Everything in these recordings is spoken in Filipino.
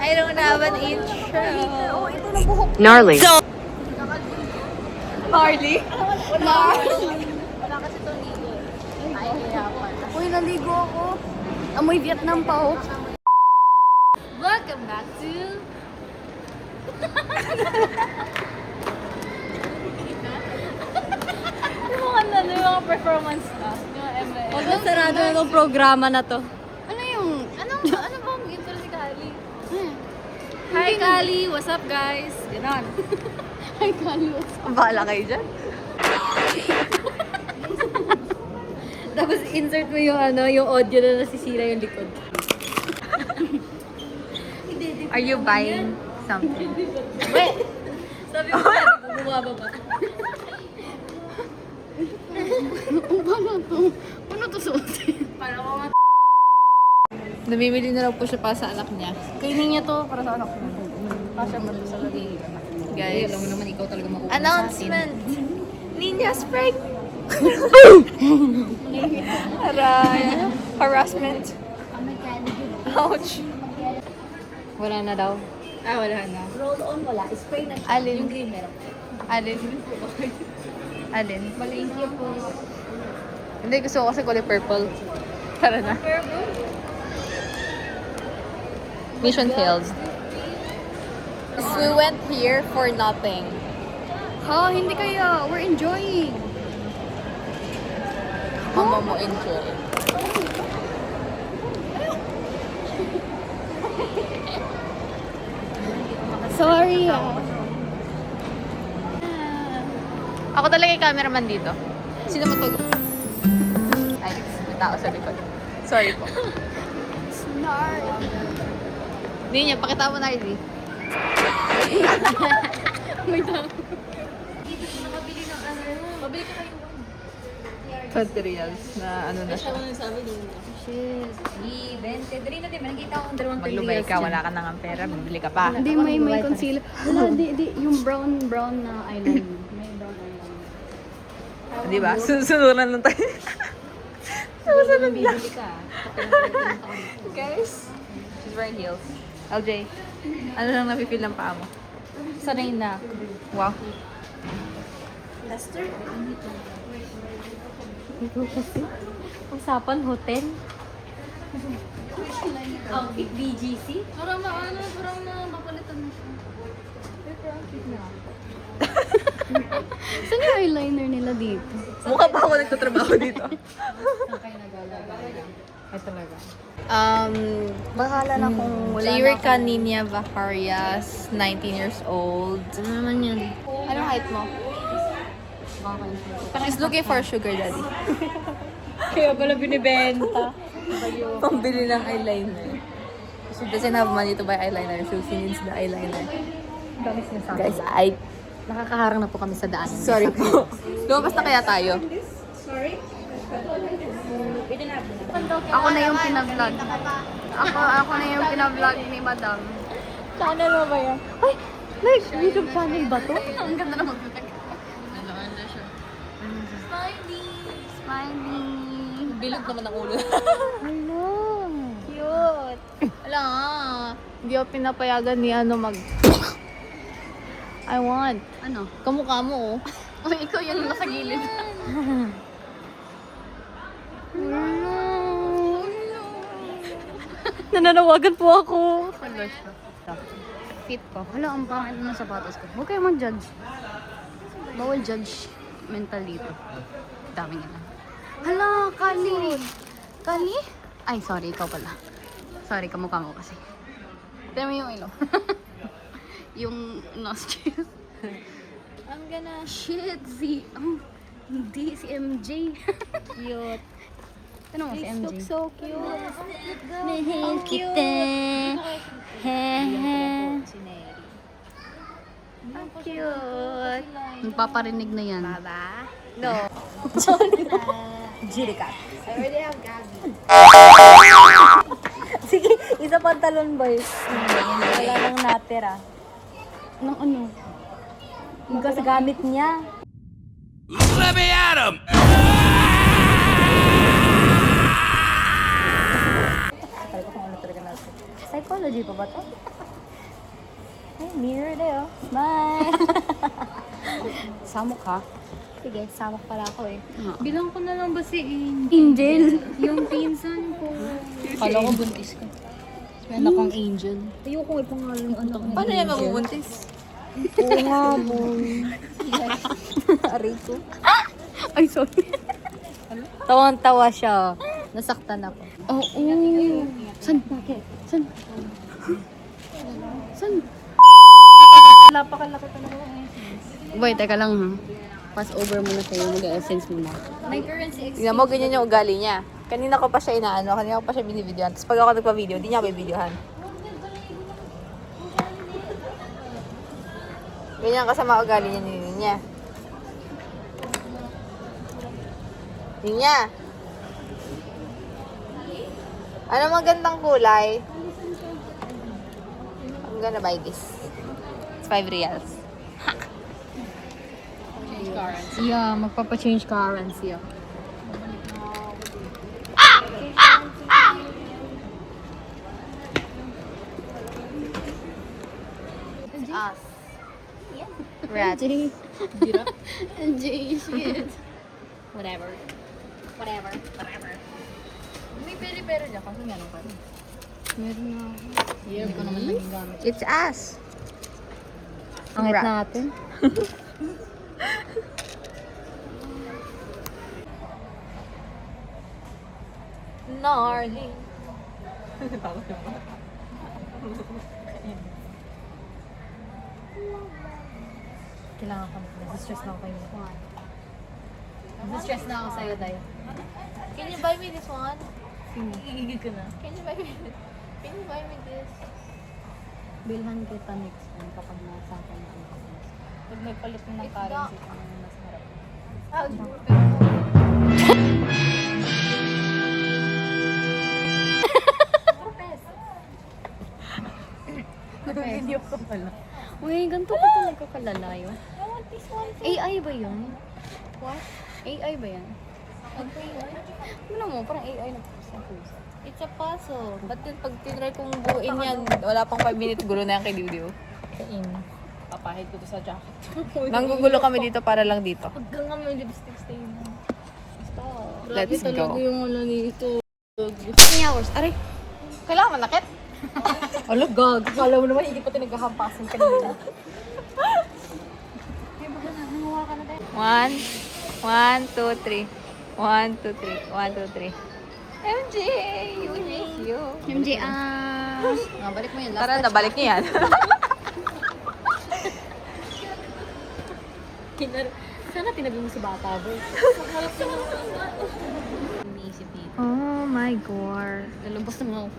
I don't have an intro. Oh, ito na buhok. Gnarly. Harley? Wala kasi ito ligo. Ay, hirapan. Uy, naligo ako. Amoy Vietnam pa, oh. Welcome back to... Yung mga performance na. Yung ML. Huwag na sarado na itong programa na to. Ano bang intro si Kali? Hi Kali, what's up guys? Ganon. Ay, kalos. Bahala kayo dyan. Tapos insert mo yung yung audio na nasisira yung likod. Are you buying something? Wait! Sabi ko sabi ko, bumababa. Paano to? Paano to suotin? Para mga namimili na raw po siya para sa anak niya. Kainin niya to para sa anak ko. Pasya mo sa lagi. Guys, Alam mo naman ikaw talaga makukuha announcement! Ninja Sprite! Aray! Harassment! Ouch! Wala na daw. Wala na. Roll on wala. Spray na siya. Alin? Yung green meron. Alin? Alin? Malingki po. Hindi, gusto ko kasi kulay purple. Tara na. Mission failed. We went here for nothing. Ha, hindi kaya. We're enjoying. Mama mo enjoy. Sorry Ako talaga yung cameraman dito. Sino mo to? Ay, may tao sa likod. Sorry po. Hindi niya, pakita mo na, Ivy. May tao. Mabili ka kayo. 20 reals na ano na siya. Shit. 20. Dali na din. Nakita akong dalawang Maglumay ka, wala ka nang pera, bibili ka pa. Hindi, may concealer. Wala, di. Yung brown na eyeliner. May brown eyeliner. Di ba? Susunuran lang tayo. Susunod lang. Bibili ka. Guys, she's wearing heels. LJ, ano lang napipil ng paa mo? Sanay na. Wow. Lester? Ito kasi. Usapan hotel. Outfit BGC? Parang mapapalitan na siya. Saan yung eyeliner nila dito? Mukha pa ako nagtatrabaho dito. Saan kayo naglalagay? Ay talaga. Bahala na kung wala Lyrica Nina Bacarias, 19 years old. Ano naman yan? Anong height mo? She's looking for a sugar daddy. Kaya pala binibenta. Pambili ng eyeliner. She doesn't have money to buy eyeliner, so she needs the eyeliner. Guys, Nakakaharang na po kami sa daan. sorry po. Lumabas na kaya tayo? Ako na yung pinablog. Ako na yung pinablog ni Madam. Channel mo ba yan? Ay! Like, YouTube channel ba to? Ang ganda na magpapag. Smiley! Bilog naman ang ulo. Hello! Cute. Wala nga. Hindi ako pinapayagan ni mag... I want. Ano? Kamukha mo, oh. Uy, ikaw yan nasa gilid. Nananawagan po ako. Fit ko. Hala, ang pangit ng sapatos ko. Huwag kayo mag-judge. Bawal judge mental dito. Daming yan. Hala, Kali! Kali? Ay, sorry, ikaw pala. Sorry, kamukha mo kasi. Tignan mo yung ilo. Yung nostrils. I'm gonna... Shit, hindi, si MJ. Cute. Tanong mo si MJ. Look so cute. Mahal kita. Ang cute. Nagpaparinig na yan. Baba? No. Jirikat. I already have Gabi. Sige, isa pantalon boys. Wala nang natira. Nang ano? Yung gamit niya. Let me at him! Sabi ko kung ano talaga natin. Psychology pa ba to? Ay, mirror dayo. Smile! Samok ka? Sige, samok pala ako eh. Bilang ko na lang ba si Angel. Yung pinsan ko. Kala ko buntis ka. Meron akong angel. Ayoko nga pangalan yung anak mo. Paano yan mabubuntis? Oo nga, boy. Aray ko. Ay, sorry. Tawang-tawa siya. Nasaktan ako. Oo. San? Bakit? San? San? Napakalaki pa naman ang essence. Boy, teka lang ha. Pass over muna sa'yo. Mag-essence muna. My currency Tingnan mo, ganyan yung ugali niya. Kanina ko pa siya inaano, kanina ko pa siya binivideohan. Tapos pag ako nagpa-video, hindi niya ako bibidyohan. Ganyan kasama ugali niya ni Ninya. Ninya! Ano magandang kulay? I'm gonna buy this. It's 5 reals. Yeah, magpapa-change currency ako. It's us. Rats. NJ, shit. Whatever. Whatever. Whatever. May peri-peri dyan, kaso nga nung pari. Meron na ako. Hindi ko naman naging gamit. It's us. Angit Rat. natin. Gnarly. Kailangan ko. Nasa-stress na ako kayo. Nasa-stress na ako sa'yo, Day. Can you buy me this one? Gigigil ko na. Can you buy me this? Bilhan kita next time kapag nasa akin ang kapag. Pag may palit mo ng currency, kung ano nasa harap. Nag-video ko pala. Uy, ganito ka talaga kalalayo. AI ba yun? What? AI ba yan? Ano mo, parang AI na post. It's a puzzle. Ba't yun, pag tinry kong buuin yan, wala pang 5 minutes, gulo na yan kay Diwdiw. Kain. Papahid ko to sa jacket. Nanggugulo kami dito para lang dito. Hanggang nga may lipstick stain. Let's go. yung ano nito. 3 hours. Aray! Kailangan manakit? Alo, gag. Kala mo naman, hindi pa ito naghahampasan kanina. 1, 2, 3. 1, 2, 3. 1, 2, 3. MJ! You miss you. MJ, nga, balik mo yun. Last Tara, touch nabalik niya yan. Sana tinabi mo si bata, boy. Iniisip dito. Oh my God. Lalabas naman ako.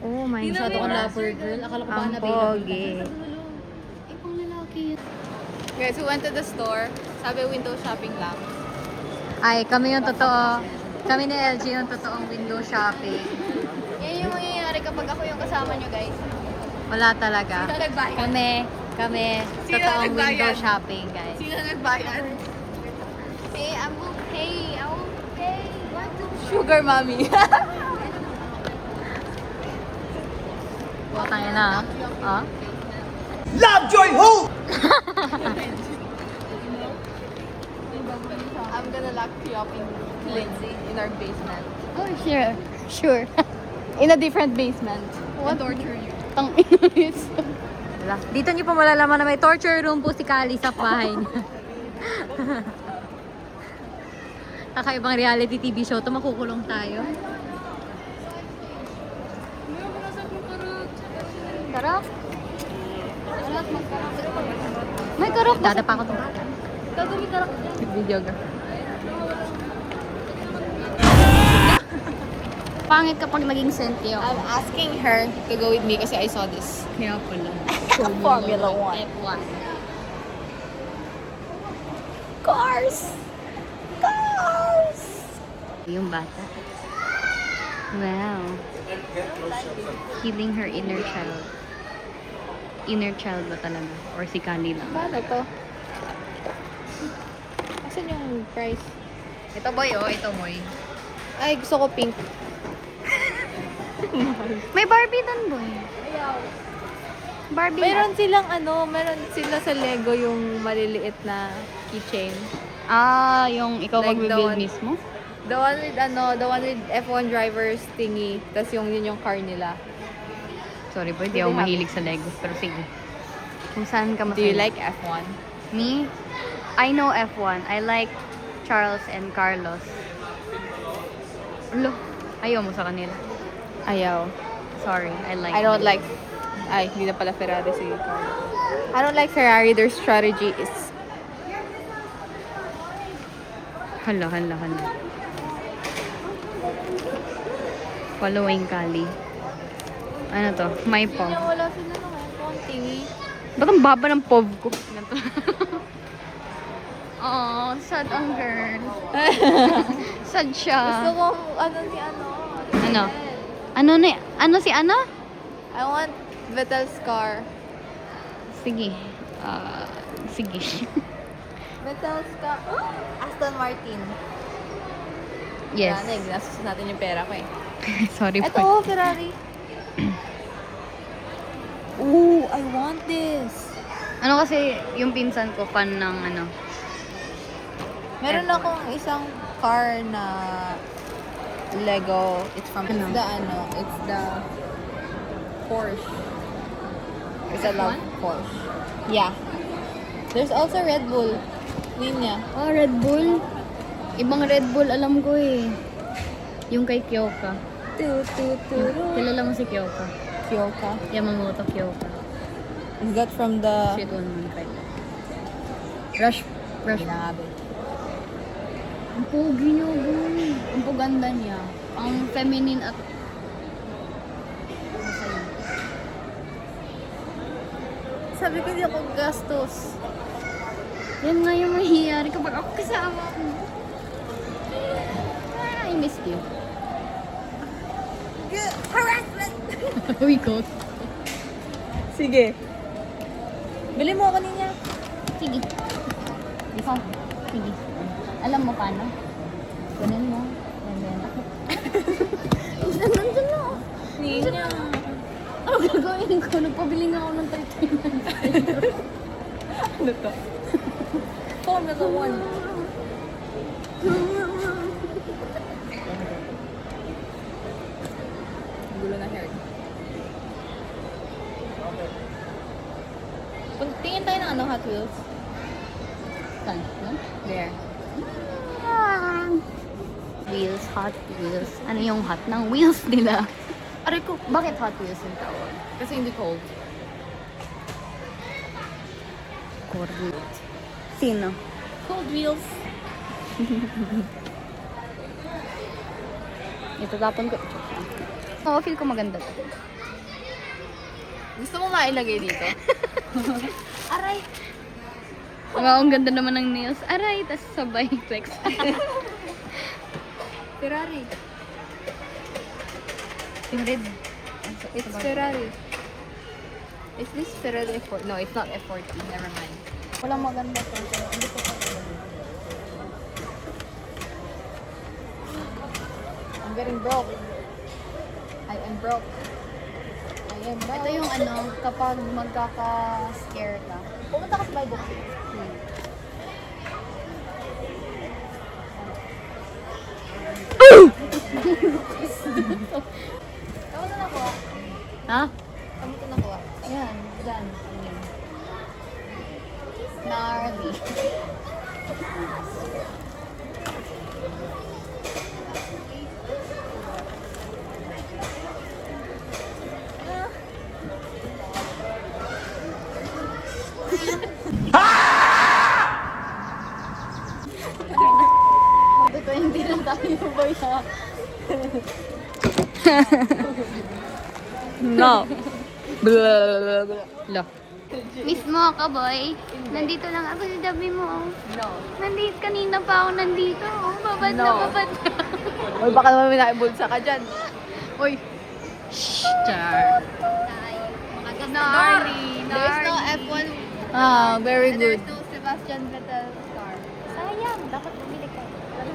Oh my Masyado kang lover girl. Akala ko ba Ang na-available pogi. Eh, pang lalaki yun. Guys, we went to the store. Sabi, window shopping lang. Ay, kami yung totoo. Kami ni LG yung totoong window shopping. Yan yung mangyayari kapag ako yung kasama nyo, guys. Wala talaga. Sino nagbayad? Kami, Sino totoong nagbayad? window shopping, guys. Sino nagbayad? Hey, I'm okay. I'm okay. What the Sugar mommy. Tayo na. Ah? I'm gonna lock you up in Lindsay in our basement. Oh, sure. Sure. In a different basement. What? Torture you. Tang Wala. Dito niyo po malalaman na may torture room po si Kali sa bahay niya. Kakaibang reality TV show to, makukulong tayo. Karok? May karok ba? Dadapa ko itong bata. Gagawin karok. Video ka. Pangit kapag naging sentyo. I'm asking her to go with me kasi I saw this. Kaya pala. Formula 1. F1. Cars! Cars! Yung bata. Wow. Healing her inner child. Inner child ba talaga? Or si Kali lang? Paano to? Asan yung price? Ito boy, oh. Ito boy. Ay, gusto ko pink. May Barbie doon boy. Barbie Meron silang meron sila sa Lego yung maliliit na keychain. Yung ikaw Like the mag-build one- mismo? The one with F1 drivers thingy. Tapos yun yung car nila. Sorry po, hindi ako mahilig sa Lego. Pero sige. Kung saan ka Do masaya? you like F1? Me? I know F1. I like Charles and Carlos. Lo, ayaw mo sa kanila. Ayaw. Sorry, I like I don't them. like... Ay, hindi na pala Ferrari si Carlo. I don't like Ferrari. Their strategy is... Hala. Following Kali. Ano to? My pov. Wala sila ng F1 thingy. Ba't ang baba ng pov ko? Ganito. Oh, sad ang girl. Sad siya. Gusto ko, Ano si Ana? I want Vettel's car. Sige. Sige. Vettel's car. Aston Martin. Yes. Wala na, ginastos natin yung pera ko eh. Sorry Ito, po. Ferrari. Ooh, I want this. Ano kasi yung pinsan ko, fan ng ano. Meron akong isang car na Lego. It's from it's the Porsche. It's a love Porsche. Yeah. There's also Red Bull. Linya. Oh, Red Bull. Ibang Red Bull alam ko eh. Yung kay Kyoka. Kilala mo si Kyoka? Kyoka. Yamamoto Kyoka. Is that from the... Sweet 115. Rush. Grabe. Ang pogi niya, boy. Ang paganda niya. Ang feminine at... Masaya. Sabi ko hindi ako gastos. Yan nga yung mahiyari kapag ako kasama mo. I missed you. Harassment! Uy, God. Sige. Bili mo ako niya. Sige. Ikaw. Sige. Alam mo paano? Ganun mo. Ganun. Nandun na. Ninya. Ano gagawin ko? Nagpabili nga ako ng 39. Ano to? Phone na to one. Gulo na hair. Tingin tayo ng Hot Wheels. Saan? Yan? There. Wheels, Hot Wheels. Ano yung hot ng wheels nila? Aray ko, bakit Hot Wheels yung tawag? Kasi hindi cold. Coordinate. Sino? Cold wheels. Ito tapon ko. Oo, feel ko maganda to. Gusto mo mailagay dito? Aray! Wow, ang ganda naman ng nails. Aray, tas sabay flex. Ferrari. Yung red. It's Ferrari. Is this Ferrari F40? No, it's not F40. Never mind. Walang maganda to. I'm getting broke. I am broke. I am broke. Ito yung kapag magkaka-scare ka. Pumunta ka sa Bible. Kamu na nakuha? Ha? Kamu na nakuha? Ayan, dyan. Gnarly. Ito hindi na tayo boy ha. No. Blah. Lo. Miss mo ako, boy. Nandito lang ako sa tabi mo. No. Nandito, kanina pa ako nandito. Babad na No. babad na. Uy, baka naman may naibulsa ka dyan. Uy. Shh, char. Gnarly. There's no F1. Ah, very good. no Sebastian Vettel car. Sayang, dapat bumili ka.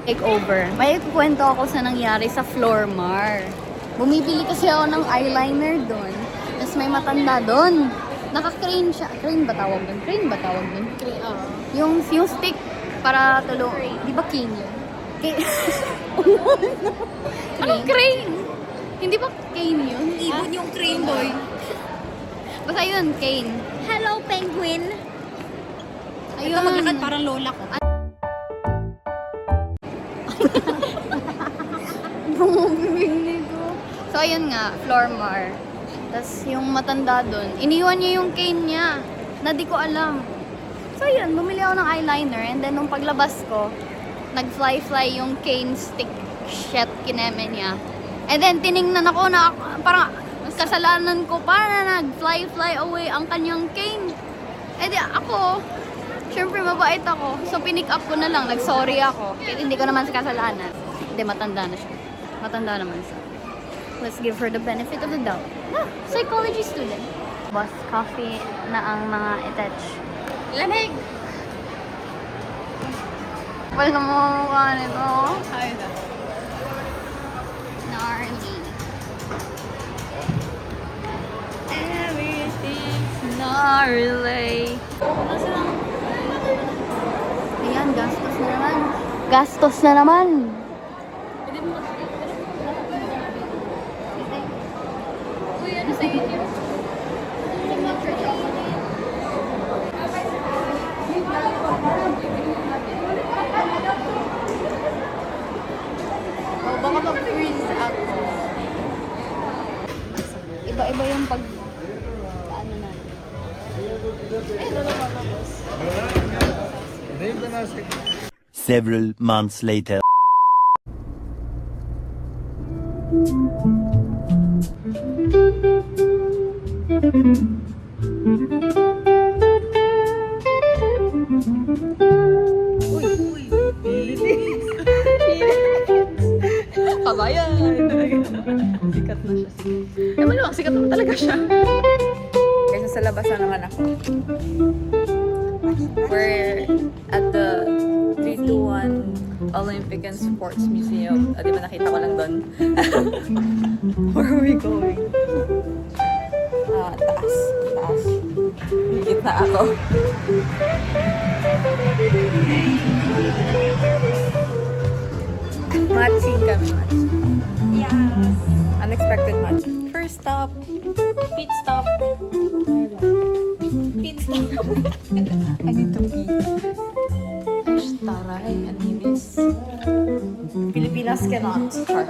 Take over. May kukwento ako sa nangyari sa Flormar. Bumibili kasi ako ng eyeliner doon. Tapos may matanda doon. Naka-crane siya. Crane ba tawag dun? Crane ba tawag dun? Yung stick para tulong. Di ba cane yun? Anong crane? Hindi ba cane yun? Ibon yung crane boy. Basta yun, cane. Hello, penguin. Ayun. Ito maglakad parang lola ko. Bumibigli ko. So, ayun nga, floor mar. Tapos, yung matanda dun, iniwan niya yung cane niya na di ko alam. So, ayun, bumili ako ng eyeliner and then nung paglabas ko, nag-fly-fly yung cane stick. Shit, kineme niya. And then, tiningnan ako na parang kasalanan ko pa na nag-fly-fly away ang kanyang cane. Eh di ako, syempre mabait ako. So, pinick up ko na lang. Nag-sorry ako. Kaya hindi ko naman sa kasalanan. Hindi, matanda na siya. Matanda naman siya. Let's give her the benefit of the doubt. Psychology student. Boss, coffee na ang mga attach. Lamig! Kapal na mga mukha nito. Ay na. Gnarly. Everything's gnarly. Ayan, gastos na naman. Gastos na naman. Uy, ano sa inyo? Oh, baka mag-freeze ako. Iba-iba yung pag... Ano na. Several months later. Kabayan! Sikat na siya. Eh, malamang sikat naman talaga siya. Kaysa sa labasan naman ako. We're at the 321 Olympic and Sports Museum. Di ba nakita ko lang doon? Where are we going? Taas. Taas. Gitna ako. Matching kami. Yes. Unexpected match. First stop. Pit stop. Pit stop. I need to pee. Gosh, taray. Ang linis. Pilipinas cannot. Char.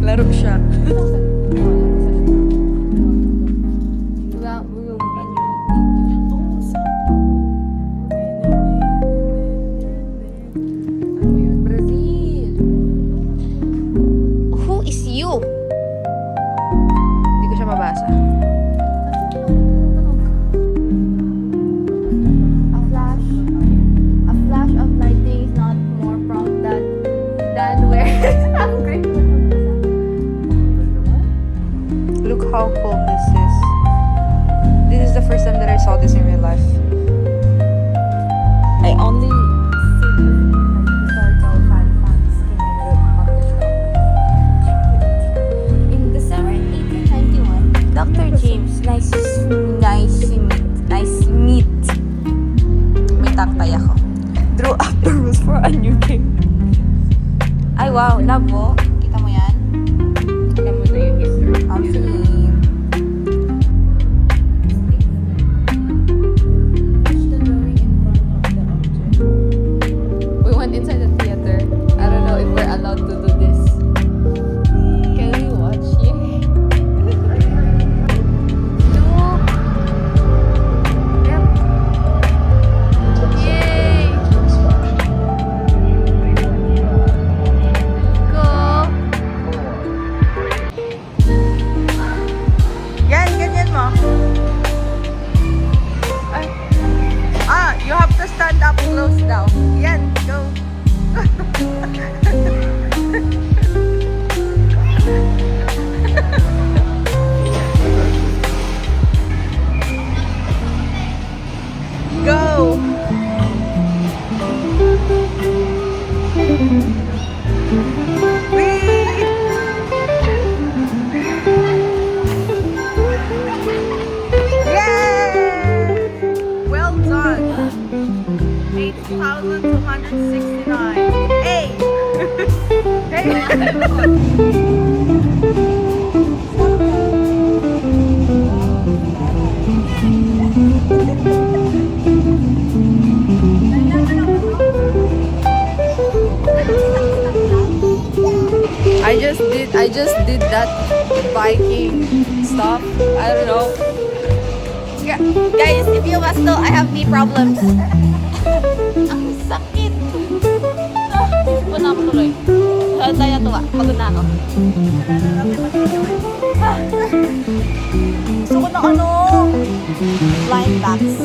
Laro siya. Brazil. Who is you? Hindi ko siya mabasa. A flash of lightning is not more prompt than where I'm grateful. Look how cool this is. This is the first time that I saw this in real life. I only Historical facts in December 1891, Dr. James, nice meet. May tangkay ako. Drew up the rules for a new game. Ay wow, labo. Kita mo yan? Alam mo na yung history. Ang film. we went inside the theater. I don't know if we're allowed to do this. Can we watch here? Yay! Go! Yan, ganyan mo. Ay. You have to stand up close daw. Yan, go. Go! Whee! Yay! Well done! 8,269. Hey! I just did that biking stuff. I don't know. Guys, if you must know, I have knee problems. Ang sakit. Isip na ako tuloy. Saan tayo tuwa? Pagod na ako. Gusto ko ng ano? Blind backs.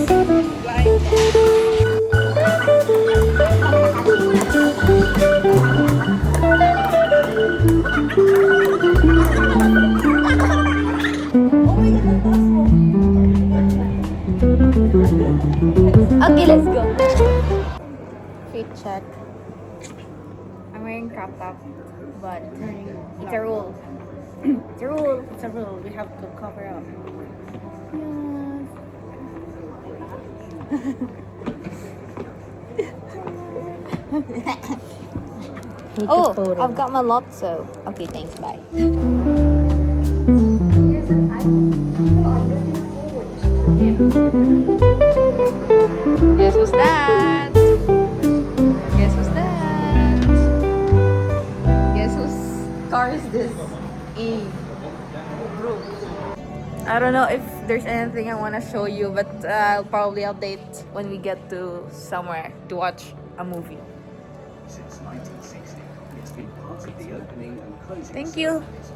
Okay, let's go. Fit check. I'm wearing crop top, but it's a rule. It's a rule. It's a rule. We have to cover up. Oh, I've got my Lotso. Okay, thanks. Bye. Guess who's that? Guess who's that? Guess whose car is this? I don't know if there's anything I want to show you, but I'll probably update when we get to somewhere to watch a movie. Since 1960, it's been part of the opening and closing Thank you.